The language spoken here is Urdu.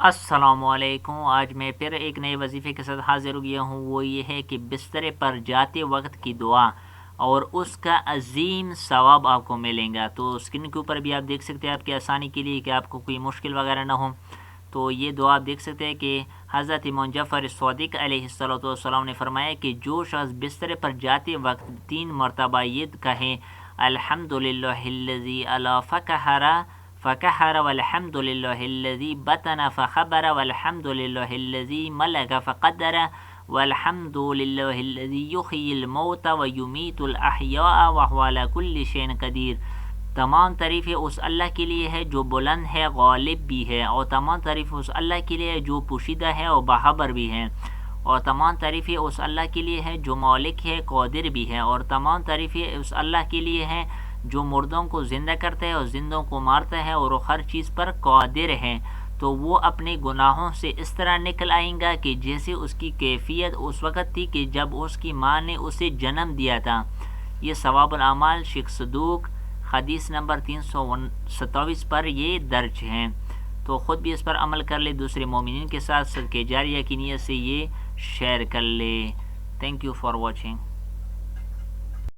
السلام علیکم۔ آج میں پھر ایک نئے وظیفے کے ساتھ حاضر ہو گیا ہوں۔ وہ یہ ہے کہ بسترے پر جاتے وقت کی دعا اور اس کا عظیم ثواب آپ کو ملیں گا۔ تو اسکرین کے اوپر بھی آپ دیکھ سکتے ہیں، آپ کی آسانی کے لیے کہ آپ کو کوئی مشکل وغیرہ نہ ہو۔ تو یہ دعا آپ دیکھ سکتے ہیں کہ حضرت امام جعفر صادق علیہ السلام نے فرمایا کہ جو شخص بسترے پر جاتے وقت 3 مرتبہ یہ کہے الحمدللہ الذی الا فکحر والحمد للہ الذی بطن فخبر والحمد للہ الذی ملک فقدر والحمد للہ الذی یحیی الموت ویمیت الاحیاء وهو علی کل شیء قدیر۔ تمام تعریفیں اس اللہ کے لیے ہے جو بلند ہے، غالب بھی ہے، اور تمام تعریفیں اس اللہ کے لیے ہے جو پوشیدہ ہے اور باخبر بھی ہے، اور تمام تعریفیں اس اللہ کے لیے ہے جو مالک ہے، قادر بھی ہے، اور تمام تعریفیں اس اللہ کے لیے ہیں جو مردوں کو زندہ کرتا ہے اور زندوں کو مارتا ہے اور وہ ہر چیز پر قادر ہے۔ تو وہ اپنے گناہوں سے اس طرح نکل آئیں گا کہ جیسے اس کی کیفیت اس وقت تھی کہ جب اس کی ماں نے اسے جنم دیا تھا۔ یہ ثواب الاعمال شیخ صدوق حدیث نمبر 327 پر یہ درج ہیں۔ تو خود بھی اس پر عمل کر لے، دوسرے مومنین کے ساتھ صدقہ جاریہ کی نیت سے یہ شیئر کر لے۔ Thank you for watching.